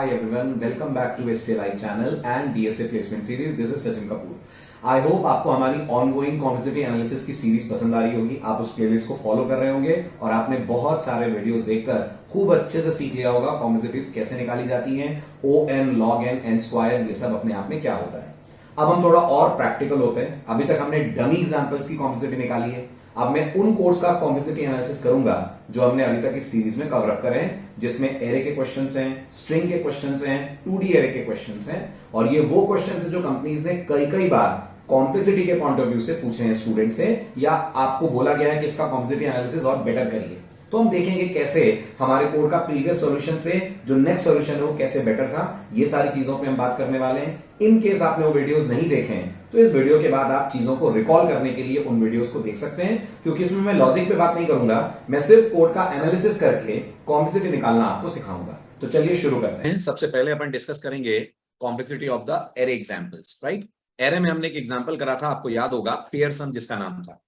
Hi everyone, welcome back to SCLI channel and DSA placement series. This is Sachin Kapoor. I hope आपको हमारी ongoing competitive analysis की series पसंद आ रही होगी। आप उस प्लेलिस्ट को फॉलो कर रहे होंगे और आपने बहुत सारे वीडियोस देखकर खूब अच्छे से सीख लिया होगा कॉम्पिटिटिव्स कैसे निकाली जाती हैं, O N, log N, N square, ये सब अपने आप में क्या होता है। अब हम थोड़ा और प्रैक्टिकल होते हैं। अभी तक हमने डमी एग्जांपल्स की कॉम्पिटिटिव निकाली है। अब मैं उन कोड्स का कॉम्पिटिटिव एनालिसिस करूंगा जो हमने अभी तक इस सीरीज में कवर अप करे हैं, जिसमें एरे के क्वेश्चंस हैं, स्ट्रिंग के क्वेश्चंस हैं, 2D एरे के क्वेश्चंस हैं, और ये वो क्वेश्चंस हैं जो कंपनीज ने कई बार कॉम्प्लेक्सिटी के पॉइंट ऑफ व्यू से पूछे हैं स्टूडेंट से, या आपको बोला गया है कि इसका कॉम्पिटिटिव एनालिसिस और बेटर करिए। तो हम देखेंगे कैसे हमारे कोड का प्रीवियस सॉल्यूशन से जो नेक्स्ट सॉल्यूशन है वो कैसे बेटर था। ये सारी चीजों पे हम बात करने वाले हैं। इन केस आपने वो वीडियोस नहीं देखे हैं तो इस वीडियो के बाद आप चीजों को रिकॉल करने के लिए उन वीडियोस को देख सकते हैं, क्योंकि इसमें मैं लॉजिक पे बात नहीं करूंगा, मैं सिर्फ कोड का एनालिसिस करके कॉम्प्लेक्सिटी निकालना आपको सिखाऊंगा। तो चलिए शुरू करते हैं। सबसे पहले अपन डिस्कस करेंगे complexity of the array examples, right. Array में हमने एक एग्जांपल करा था, आपको याद होगा, पेयर सम जिसका नाम था।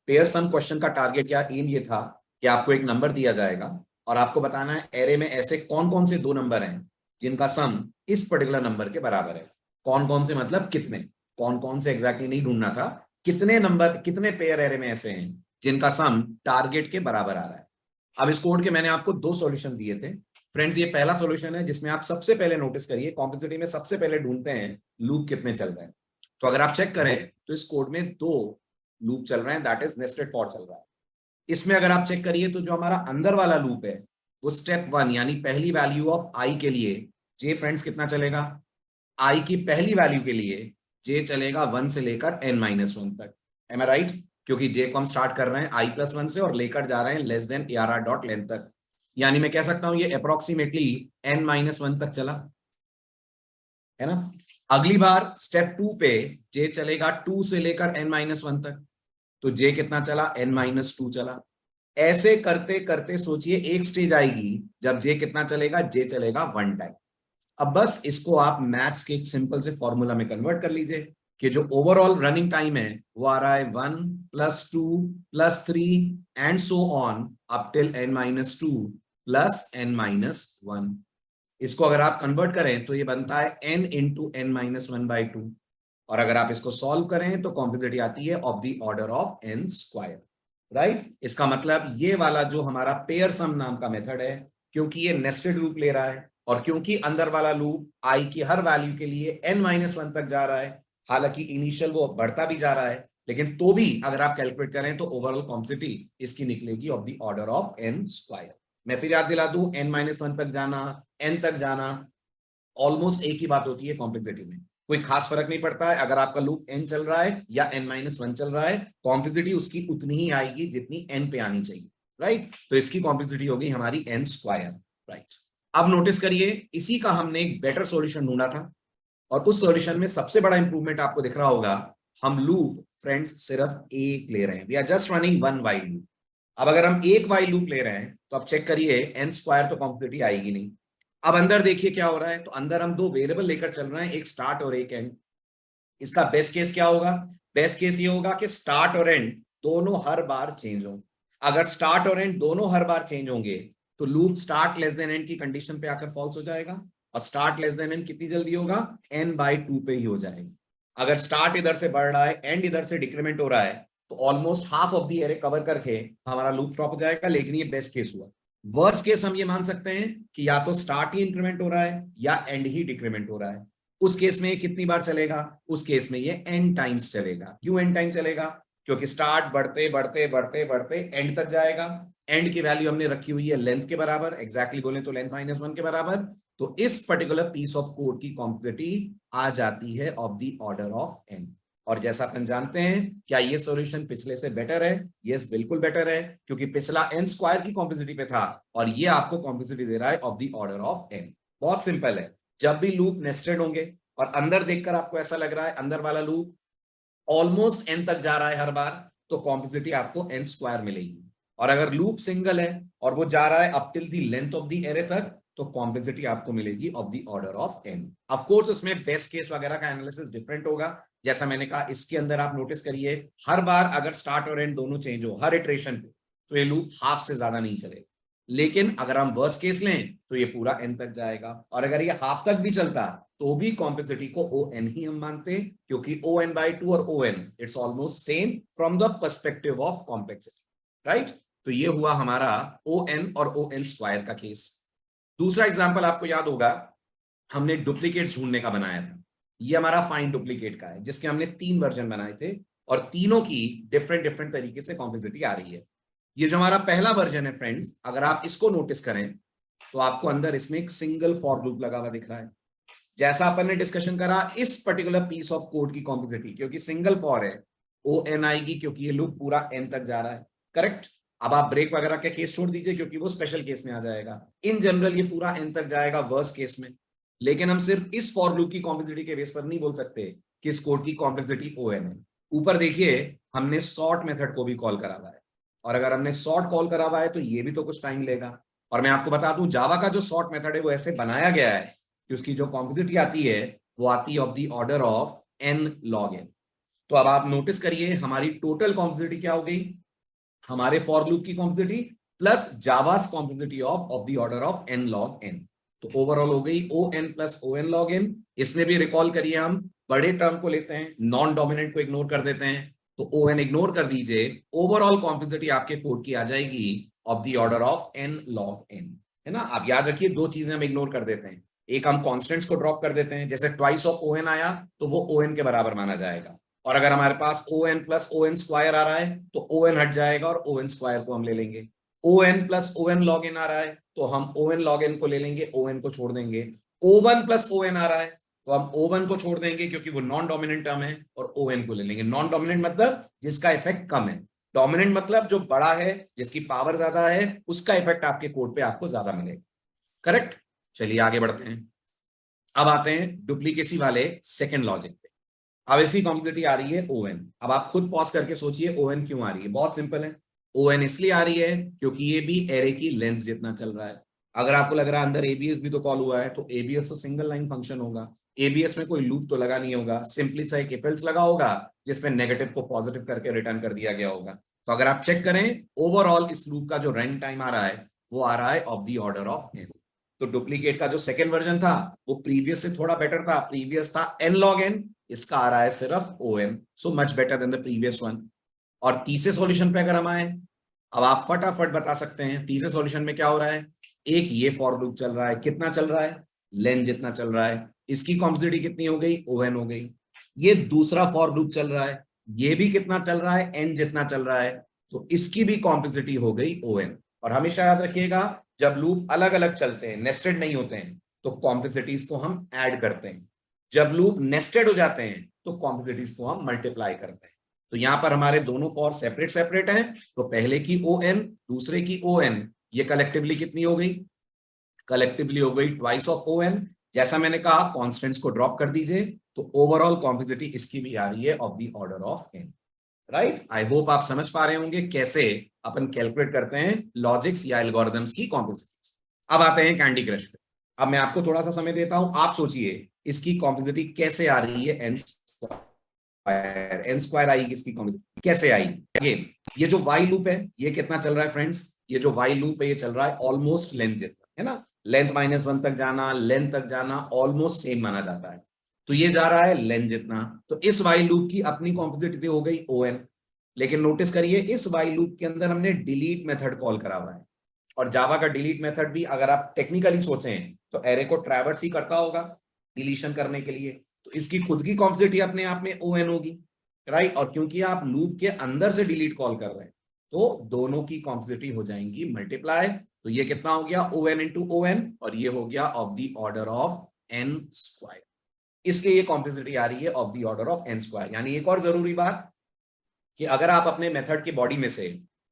पेयर सम क्वेश्चन का टारगेट या एम ये था कि आपको एक नंबर दिया जाएगा और आपको बताना है एरे में ऐसे कौन कौन से दो नंबर हैं जिनका सम इस पर्टिकुलर नंबर के बराबर है। कौन कौन से मतलब कितने, कौन कौन से एग्जैक्टली नहीं ढूंढना था, कितने नंबर, कितने पेयर एरे में ऐसे हैं जिनका सम टारगेट के बराबर आ रहा है। अब इस कोड के मैंने आपको दो सॉल्यूशन दिए थे फ्रेंड्स। ये पहला सॉल्यूशन है जिसमें आप सबसे पहले नोटिस करिए, कॉम्प्लेक्सिटी में सबसे पहले ढूंढते हैं लूप कितने चल रहे हैं। तो अगर आप चेक करें तो इस कोड में दो लूप चल रहे हैं, दैट इज नेस्टेड फॉर चल रहा है। इसमें अगर आप चेक करिए तो जो हमारा अंदर वाला लूप है वो स्टेप 1 यानी पहली वैल्यू ऑफ आई के लिए जे फ्रेंड्स कितना चलेगा, आई की पहली वैल्यू के लिए जे चलेगा 1 से लेकर n-1 तक। एम आई राइट? क्योंकि जे को हम स्टार्ट कर रहे हैं i+1 से और लेकर जा रहे हैं लेस देन arr.length तक, यानी मैं कह सकता हूं ये अप्रोक्सीमेटली n-1 तक चला है ना। अगली बार स्टेप 2 पे जे चलेगा 2 से लेकर n-1 तक, तो जे कितना चला, n-2 चला। ऐसे करते करते सोचिए एक स्टेज आएगी जब जे कितना चलेगा, जे चलेगा 1 टाइम। अब बस इसको आप मैथ्स के एक सिंपल से फॉर्मूला में कन्वर्ट कर लीजिए कि जो ओवरऑल रनिंग टाइम है वो आ रहा है 1 + 2 + 3 and so on up till n-2 + n-1। इसको अगर आप कन्वर्ट करें तो ये बनता है n × n-1/2, और अगर आप इसको सॉल्व करें तो कॉम्प्लेक्सिटी आती है of the order of n square, right. इसका मतलब ये वाला जो हमारा पेयर सम नाम का मेथड है, क्योंकि ये नेस्टेड लूप ले रहा है और क्योंकि अंदर वाला लूप आई की हर वैल्यू के लिए n-1 तक जा रहा है, हालांकि इनिशियल वो बढ़ता भी जा रहा है, लेकिन तो भी अगर आप कैलकुलेट करें तो ओवरऑल कॉम्प्लेक्सिटी इसकी निकलेगी of the order of n square. मैं फिर याद दिला दूं, n-1 तक जाना, n तक जाना, ऑलमोस्ट एक ही बात होती है कॉम्प्लेक्सिटी में। कोई खास फर्क नहीं पड़ता है अगर आपका लूप n चल रहा है या n-1 चल रहा है, कॉम्प्लेक्सिटी उसकी उतनी ही आएगी जितनी n पे आनी चाहिए, राइट। तो इसकी कॉम्प्लेक्सिटी होगी हमारी n स्क्वायर, राइट। अब नोटिस करिए, इसी का हमने एक बेटर सॉल्यूशन ढूंढा था और उस सॉल्यूशन में सबसे बड़ा इंप्रूवमेंट आपको दिख रहा होगा। हम लूप फ्रेंड्स सिर्फ एक ले रहे हैं, we are just running 1 while loop. अब अगर हम एक while लूप ले रहे हैं तो अब चेक करिए n स्क्वायर तो कॉम्प्लेक्सिटी आएगी नहीं। अब अंदर देखिए क्या हो रहा है, तो अंदर हम दो वेरिएबल लेकर चल रहे हैं, एक स्टार्ट और एक एंड। इसका बेस्ट केस क्या होगा, बेस्ट केस ये होगा कि स्टार्ट और एंड दोनों हर बार चेंज हो। अगर स्टार्ट और एंड दोनों हर बार चेंज होंगे तो loop start less than and की कंडीशन पे आकर फॉल्स हो जाएगा, और स्टार्ट लेस देन एंड कितनी जल्दी होगा, n/2 पे ही हो जाएगा। अगर स्टार्ट इधर से बढ़ रहा है, एंड इधर से डिक्रीमेंट हो रहा है, तो almost half of the array cover करके हमारा लूप स्टॉप हो जाएगा, लेकिन ये बेस्ट केस हुआ। वर्स्ट केस हम ये मान सकते हैं कि या तो स्टार्ट ही इंक्रीमेंट हो रहा है या एंड ही डिक्रीमेंट हो रहा है। उस केस में ये कितनी बार चलेगा, उस केस में ये n टाइम्स चलेगा। क्यों n टाइम चलेगा, क्योंकि स्टार्ट बढ़ते बढ़ते बढ़ते बढ़ते एंड तक जाएगा। एंड की वैल्यू हमने रखी हुई है लेंथ के बराबर, एग्जैक्टली बोले तो n-1 के बराबर। तो इस पर्टिकुलर पीस ऑफ कोड की कॉम्प्लेक्सिटी आ जाती है of the order of n। और जैसा अपन जानते हैं, क्या ये सॉल्यूशन पिछले से बेटर है? यस, बिल्कुल बेटर है, क्योंकि पिछला n स्क्वायर की कॉम्प्लेक्सिटी पे था और ये आपको कॉम्प्लेक्सिटी दे रहा है of the order of n। बहुत सिंपल है, जब भी लूप नेस्टेड होंगे और अंदर देखकर आपको ऐसा लग रहा है अंदर वाला लूप ऑलमोस्ट n तक जा रहा है हर बार, तो कॉम्प्लेक्सिटी आपको n स्क्वायर मिलेगी। और अगर लूप सिंगल है और वो जा रहा है up till the length of the array तक, तो कॉम्प्लेक्सिटी आपको मिलेगी of the order of n। Of course उसमें बेस्ट केस वगैरह का एनालिसिस डिफरेंट होगा। जैसा मैंने कहा, इसके अंदर आप नोटिस करिए हर बार अगर स्टार्ट और एंड दोनों चेंज हो हर इटरेशन पे, तो ये लूप हाफ से ज्यादा नहीं चलेगा। लेकिन अगर हम वर्स्ट केस लें तो ये पूरा n तक जाएगा, और अगर ये हाफ तक भी चलता तो भी कॉम्प्लेक्सिटी को ON ही हम मानते, क्योंकि ON/2 और ON it's almost same from the perspective of complexity, right. तो ये हुआ हमारा ON और ON स्क्वायर का केस। दूसरा एग्जांपल आपको याद होगा, हमने डुप्लीकेट ढूंढने का बनाया था। ये हमारा फाइंड डुप्लीकेट का है, जिसके हमने 3 वर्जन बनाए थे और तीनों की डिफरेंट डिफरेंट तरीके से कॉम्प्लेक्सिटी आ रही है। ये जो हमारा पहला वर्जन है फ्रेंड्स, अगर आप इसको नोटिस करें तो आपको अंदर इसमें एक सिंगल फॉर लूप लगा हुआ दिख रहा है। जैसा अपन ने डिस्कशन करा, इस पर्टिकुलर पीस ऑफ कोड की कॉम्प्लेक्सिटी क्योंकि सिंगल फॉर है, ON आएगी क्योंकि ये लूप पूरा n तक जा रहा है, करेक्ट। अब आप ब्रेक वगैरह के केस छोड़ दीजिए क्योंकि वो स्पेशल केस में आ जाएगा। इन जनरल ये पूरा n तक जाएगा वर्स्ट केस में, लेकिन हम सिर्फ इस फॉर लूप की कॉम्प्लेक्सिटी के बेस पर नहीं बोल सकते कि इस कोड की कॉम्प्लेक्सिटी ON है। ऊपर देखिए, हमने सॉर्ट मेथड को भी कॉल करा हुआ है, और अगर हमने सॉर्ट कॉल करा हुआ है तो ये भी तो कुछ टाइम लेगा। और मैं आपको बता दूं, जावा का जो सॉर्ट मेथड है वो ऐसे बनाया गया है कि उसकी जो कॉम्प्लेक्सिटी आती है वो आती है of the order of n log n। तो अब आप नोटिस करिए, हमारी टोटल कॉम्प्लेक्सिटी क्या हो गई, हमारे फॉर लूप की कॉम्प्लेक्सिटी प्लस जावास complexity of the order of n log n। तो ओवरऑल हो गई ON plus ON log n। इसमें भी रिकॉल करिए, हम बड़े टर्म को लेते हैं, नॉन डोमिनेंट को इग्नोर कर देते हैं, तो ON इग्नोर कर दीजिए, ओवरऑल कॉम्प्लेक्सिटी आपके कोड की आ जाएगी of the order of n log n, है ना। आप याद रखिए, दो चीजें हम इग्नोर कर देते हैं, एक हम कॉन्स्टेंट्स को ड्रॉप कर देते हैं, जैसे ट्वाइस ऑफ ON आया तो वो ON के बराबर माना जाएगा, और अगर हमारे पास ON प्लस ON स्क्वायर आ रहा है तो ON हट जाएगा और ON स्क्वायर को हम ले लेंगे। ON plus ON log n आ रहा है तो हम ON log n को ले लेंगे, ON को छोड़ देंगे। O1 प्लस ON आ रहा है तो हम O1 को छोड़ देंगे क्योंकि वो नॉन डोमिनेंट टर्म है, और ON को ले लेंगे। नॉन डोमिनेंट मतलब जिसका इफेक्ट कम है, डोमिनेंट मतलब जो बड़ा है, जिसकी पावर ज्यादा है, उसका इफेक्ट आपके कोड पे आपको ज्यादा मिलेगा, करेक्ट। चलिए आगे बढ़ते हैं। अब आते हैं डुप्लीकेसी वाले सेकंड लॉजिक पे। अब इसकी कॉम्प्लेक्सिटी आ रही है ON। अब आप खुद पॉज करके सोचिए ON क्यों आ रही है। बहुत सिंपल है, ON इसलिए आ रही है क्योंकि ये भी एरे की लेंथ जितना चल रहा है। अगर आपको लग रहा है अंदर ABS भी तो कॉल हुआ है, तो ABS तो सिंगल लाइन फंक्शन होगा, ABS में कोई लूप तो लगा नहीं होगा, सिंपली सा एक इफ एल्स लगा होगा जिसमें नेगेटिव को पॉजिटिव करके रिटर्न कर दिया गया होगा। तो अगर आप चेक करें, ओवरऑल इस लूप का जो रन टाइम आ रहा है वो आ रहा है of the order of n। तो डुप्लीकेट का जो सेकंड वर्जन था वो प्रीवियस से थोड़ा बेटर था, प्रीवियस था n log n, इसका आ रहा है सिर्फ ON, so much better than the previous one. और तीसरे सॉल्यूशन पे अगर हम आए, अब आप फटाफट बता सकते हैं तीसरे सॉल्यूशन में क्या हो रहा है। एक ये फॉर लूप चल रहा है, कितना चल रहा है, लेंथ जितना चल रहा है, इसकी कॉम्प्लेक्सिटी कितनी हो गई, ON हो गई। ये दूसरा फॉर लूप चल रहा है, ये भी कितना चल रहा है, n जितना चल रहा है, तो इसकी भी कॉम्प्लेक्सिटी हो गई ON। और हमेशा याद रखिएगा, जब लूप अलग अलग चलते हैं, नेस्टेड नहीं होते हैं, तो कॉम्प्लेक्सिटीज को हम ऐड करते हैं। जब लूप नेस्टेड हो जाते हैं तो कॉम्प्लेक्सिटीज को हम मल्टीप्लाई करते हैं। तो यहां पर हमारे दोनों फॉर सेपरेट सेपरेट हैं, तो पहले की ON दूसरे की ON, ये कलेक्टिवली कितनी हो गई, कलेक्टिवली हो गई ट्वाइस ऑफ ON। जैसा मैंने कहा, कॉन्स्टेंट्स को ड्रॉप कर दीजिए, तो ओवरऑल कॉम्प्लेक्सिटी इसकी भी आ रही है of the order of n, right. I hope आप समझ पा रहे होंगे कैसे अपन कैलकुलेट करते हैं लॉजिक्स या एल्गोरिथम्स की कॉम्प्लेक्सिटीज। अब आते हैं कैंडी क्रश पे। अब मैं आपको थोड़ा सा समय देता हूं, आप सोचिए इसकी कॉम्प्लेक्सिटी कैसे आ रही है, n स्क्वायर आएगी, इसकी कॉम्प्लेक्सिटी कैसे आएगी। ये जो वाई लूप है ये कितना चल रहा है फ्रेंड्स, ये जो वाई लूप है ये चल रहा है ऑलमोस्ट लेंथ जितना, है ना। लेंथ -1 तक जाना, लेंथ तक जाना ऑलमोस्ट सेम माना जाता है, तो ये जा रहा है लेंथ जितना। तो इस वाई लूप की अपनी कॉम्प्लेक्सिटी हो गई ON। लेकिन नोटिस करिए, इस वाई लूप के अंदर हमने डिलीट मेथड कॉल करा हुआ है, और जावा का डिलीट मेथड भी अगर आप टेक्निकली सोचें तो एरे को ट्रैवर्स ही करता होगा डिलीशन करने के लिए, तो इसकी खुद की कॉम्प्लेक्सिटी अपने आप में ON होगी, राइट। और क्योंकि आप लूप के अंदर से डिलीट कॉल कर रहे हैं तो दोनों की कॉम्प्लेक्सिटी हो जाएंगी मल्टीप्लाई। तो ये कितना हो गया, ON इंटू ON, और ये हो गया of the order of n square. इसलिए ये कॉम्प्लेक्सिटी आ रही है of the order of n square. यानी एक और जरूरी बात कि अगर आप अपने मेथड की बॉडी में से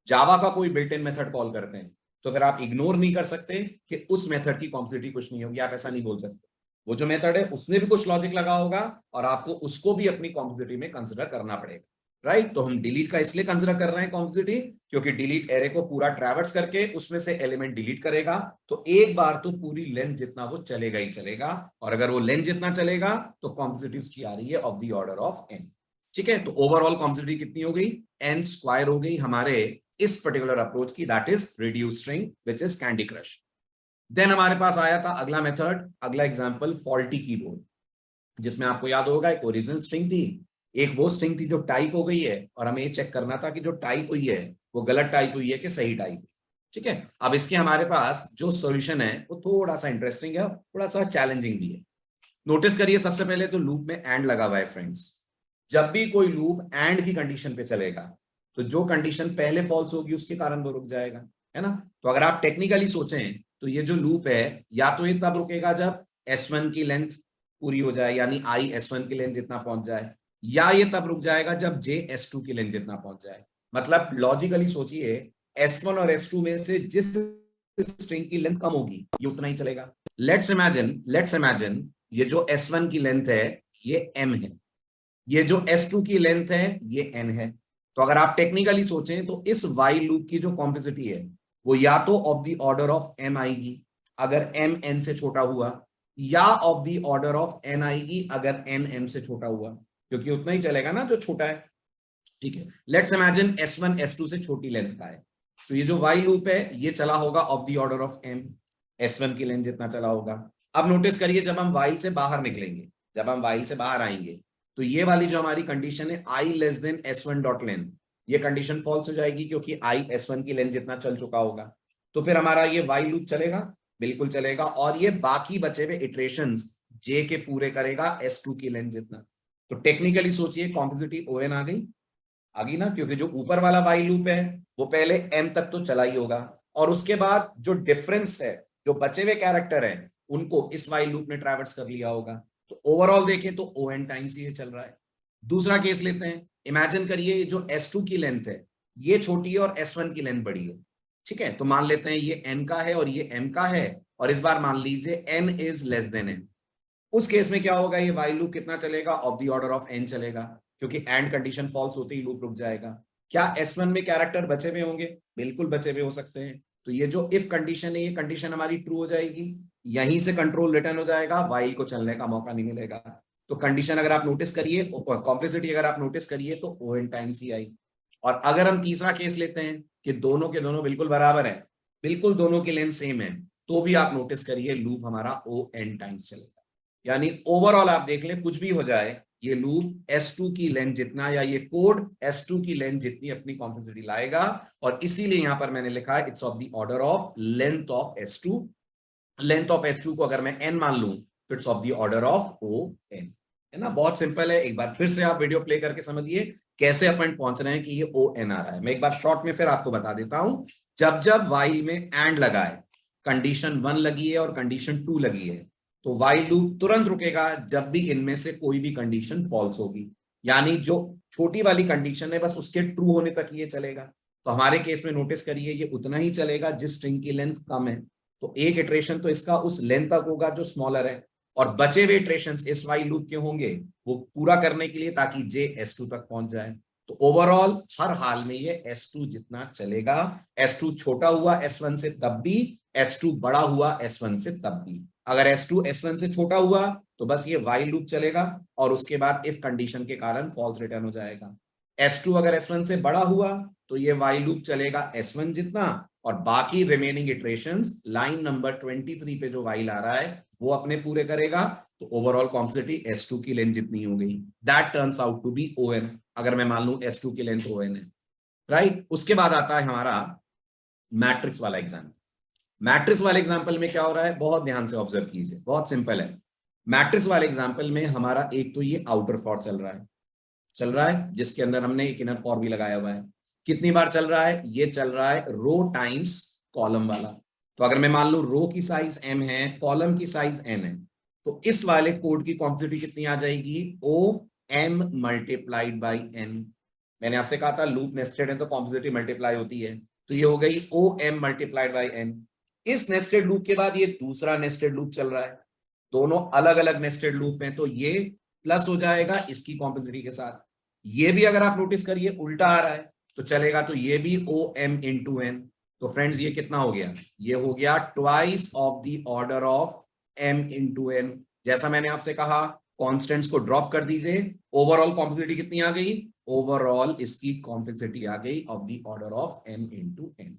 जावा का कोई बिल्ट इन मेथड कॉल करते हैं तो फिर आप इग्नोर नहीं कर सकते कि उस मेथड की कॉम्प्लेक्सिटी कुछ नहीं होगी, आप ऐसा नहीं बोल सकते। वो जो मेथड है उसने भी कुछ लॉजिक लगा होगा और आपको उसको भी अपनी कॉम्प्लेक्सिटी में कंसिडर करना पड़ेगा, राइट। तो हम डिलीट का इसलिए कंसिडर कर रहे हैं कॉम्प्लेक्सिटी, क्योंकि डिलीट एरे को पूरा ट्रैवर्स करके उसमें से एलिमेंट डिलीट करेगा, तो एक बार तो पूरी लेंथ जितना वो चलेगा ही चलेगा, और अगर वो लेंथ जितना चलेगा तो कॉम्प्लेक्सिटी उसकी आ रही है of the order of n। ठीक है, तो ओवरऑल कॉम्प्लेक्सिटी कितनी हो गई, n स्क्वायर हो गई हमारे इस पर्टिकुलर अप्रोच की, that is reduce string which is candy crush. Then हमारे पास आया था अगला मेथड, अगला एग्जांपल फॉल्टी कीबोर्ड, जिसमें आपको याद होगा एक ओरिजिनल स्ट्रिंग थी, एक वो स्ट्रिंग थी जो टाइप हो गई है, और हमें ये चेक करना था कि जो टाइप हुई है वो गलत टाइप हुई है कि सही टाइप। ठीक है, अब इसके हमारे पास जो सॉल्यूशन है वो थोड़ा सा इंटरेस्टिंग है, थोड़ा सा चैलेंजिंग भी है। नोटिस करिए, सबसे पहले तो लूप में एंड लगा हुआ है फ्रेंड्स। जब भी कोई लूप एंड की कंडीशन पे चलेगा तो जो कंडीशन पहले फॉल्स होगी उसके कारण वो रुक जाएगा, है ना। तो अगर आप टेक्निकली सोचें तो ये जो लूप है या तो ये तब रुकेगा जब S1 की लेंथ पूरी हो जाए, यानी I S1 की लेंथ जितना पहुंच जाए, या ये तब रुक जाएगा जब J S2 की लेंथ जितना पहुंच जाए। मतलब लॉजिकली सोचिए, S1 और S2 में से जिस स्ट्रिंग की लेंथ कम होगी ये उतना ही चलेगा। लेट्स इमेजिन ये जो S1 की लेंथ है ये M है, ये जो S2 की लेंथ है ये N है। तो अगर आप टेक्निकली सोचें तो इस while लूप की जो कॉम्प्लेक्सिटी है वो या तो of the order of M आएगी अगर M N से छोटा हुआ, या of the order of N आएगी अगर N M से छोटा हुआ, क्योंकि उतना ही चलेगा ना जो छोटा है। ठीक है, लेट्स इमेजिन S1 S2 से छोटी लेंथ का है, तो ये जो while लूप है ये चला होगा of the order of M, S1 की लेंथ जितना चला होगा। अब नोटिस करिए, जब हम while से बाहर निकलेंगे, जब हम while से बाहर आएंगे तो ये वाली जो हमारी कंडीशन है I less than S1 dot length, ये कंडीशन फॉल्स हो जाएगी क्योंकि I S1 की लेंथ जितना चल चुका होगा। तो फिर हमारा ये while लूप चलेगा, बिल्कुल चलेगा, और ये बाकी बचे हुए इटरेशंस J के पूरे करेगा S2 की लेंथ जितना। तो टेक्निकली सोचिए कॉम्प्लेक्सिटी ON आ गई ना, क्योंकि जो ऊपर वाला while लूप है वो पहले M तक तो चला ही होगा, और उसके बाद जो डिफरेंस है, जो बचे हुए कैरेक्टर हैं उनको इस while लूप ने ट्रैवर्स कर लिया होगा। तो ओवरऑल देखें तो ON टाइम्स ये चल रहा है। दूसरा केस लेते हैं, इमेजिन करिए जो S2 की लेंथ है ये छोटी है और S1 की लेंथ बड़ी है। ठीक है, तो मान लेते हैं ये N का है और ये M का है, और इस बार मान लीजिए N is less than M। उस केस में क्या होगा, ये while लूप कितना चलेगा, of the order of N चलेगा, क्योंकि एंड कंडीशन फॉल्स होते ही लूप रुक जाएगा। क्या S1 में कैरेक्टर बचे हुए होंगे, बिल्कुल बचे हुए हो सकते हैं। तो ये जो इफ कंडीशन है ये कंडीशन हमारी ट्रू हो जाएगी, यहीं से कंट्रोल रिटर्न हो जाएगा, while को चलने का मौका नहीं मिलेगा। तो कंडीशन अगर आप नोटिस करिए, कॉम्प्लेक्सिटी अगर आप नोटिस करिए तो ON टाइम्स ही आई। और अगर हम तीसरा केस लेते हैं कि दोनों के दोनों बिल्कुल बराबर है, बिल्कुल दोनों की लेंथ सेम है, तो भी आप नोटिस करिए लूप हमारा ON टाइम्स चलेगा। यानी ओवरऑल आप देख लें कुछ भी हो जाए, ये लूप S2 की लेंथ जितना, या ये कोड S2 की लेंथ जितनी अपनी कॉम्प्लेक्सिटी लाएगा, और इसीलिए यहां पर मैंने लिखा है it's of the order of length of S2। Length of S2 को अगर मैं N मान लूं तो it's of the order of ON, है ना। बहुत सिंपल है, एक बार फिर से आप वीडियो प्ले करके समझिए कैसे अपन पहुंच रहे हैं कि ये ON आ रहा है। मैं एक बार शॉर्ट में फिर आपको बता देता हूं। जब जब while में एंड लगा है, कंडीशन 1 लगी है और कंडीशन 2 लगी है, तो while लूप तुरंत रुकेगा जब भी इनमें से कोई भी कंडीशन फॉल्स होगी, यानी जो छोटी वाली कंडीशन है बस उसके ट्रू होने तक ये चलेगा। तो हमारे केस में नोटिस करिए ये उतना ही चलेगा जिस स्ट्रिंग की लेंथ कम है, तो एक इटरेशन तो इसका उस लेंथ तक होगा जो स्मॉलर है, और बचे हुए इटरेशंस इस while लूप के होंगे वो पूरा करने के लिए ताकि J S2 तक पहुंच जाए। तो ओवरऑल हर हाल में ये S2 जितना चलेगा, S2 छोटा हुआ S1 से तब भी, S2 बड़ा हुआ S1 से तब भी। अगर S2 S1 से छोटा हुआ तो बस ये while लूप चलेगा, और उसके बाद इफ कंडीशन के कारण फॉल्स रिटर्न हो जाएगा। S2 अगर S1 से बड़ा हुआ तो ये while लूप चलेगा S1 जितना, और बाकी रिमेनिंग इटरेशंस लाइन नंबर 23 पे जो while आ रहा है वो अपने पूरे करेगा। तो ओवरऑल कॉम्प्लेक्सिटी S2 की लेंथ जितनी हो गई, that turns out to be ON, अगर मैं मान लूं S2 की लेंथ ON है, राइट। उसके बाद आता है हमारा मैट्रिक्स वाला एग्जाम्पल। मैट्रिक्स वाले एग्जाम्पल में क्या हो रहा है, बहुत ध्यान से ऑब्जर्व कीजिए, बहुत सिंपल है। मैट्रिक्स वाले एग्जाम्पल में हमारा एक तो ये आउटर फॉर चल रहा है जिसके अंदर हमने एक इनर फॉर भी लगाया हुआ है। कितनी बार चल रहा है, ये चल रहा है रो टाइम्स कॉलम वाला। तो अगर मैं मान लूं रो की साइज M है, कॉलम की साइज N है, तो इस वाले कोड की कॉम्प्लेक्सिटी कितनी आ जाएगी, OM मल्टीप्लाइड बाई N। मैंने आपसे कहा था लूप नेस्टेड है तो कॉम्प्लेक्सिटी मल्टीप्लाई होती है, तो ये हो गई OM मल्टीप्लाइड बाई N। इस नेस्टेड लूप के बाद ये दूसरा नेस्टेड लूप चल रहा है, दोनों अलग अलग नेस्टेड लूप हैं, तो ये प्लस हो जाएगा इसकी कॉम्प्लेक्सिटी के साथ। ये भी अगर आप नोटिस करिए उल्टा आ रहा है तो चलेगा, तो ये भी OM इंटू N। तो फ्रेंड्स ये कितना हो गया, ये हो गया twice of the order of M into N। जैसा मैंने आपसे कहा कॉन्स्टेंट्स को ड्रॉप कर दीजिए, ओवरऑल कॉम्प्लेक्सिटी कितनी आ गई, ओवरऑल इसकी कॉम्प्लेक्सिटी आ गई of the order of m into n।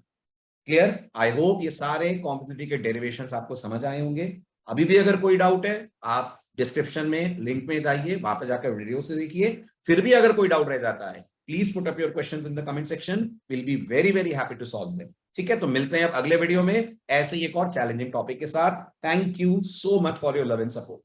Clear? I hope ये सारे कॉम्प्लेक्सिटी के डेरिवेशंस आपको समझ आए होंगे। अभी भी अगर कोई डाउट है, आप डिस्क्रिप्शन में लिंक में जाइए, वहां पे जाकर वीडियो से देखिए। फिर भी अगर कोई डाउट रह जाता है, please put up your questions in the comment section, will be very very happy to solve them. ठीक है, तो मिलते हैं अब अगले वीडियो में ऐसे ही एक और चैलेंजिंग टॉपिक के साथ। Thank you so much for your love and support.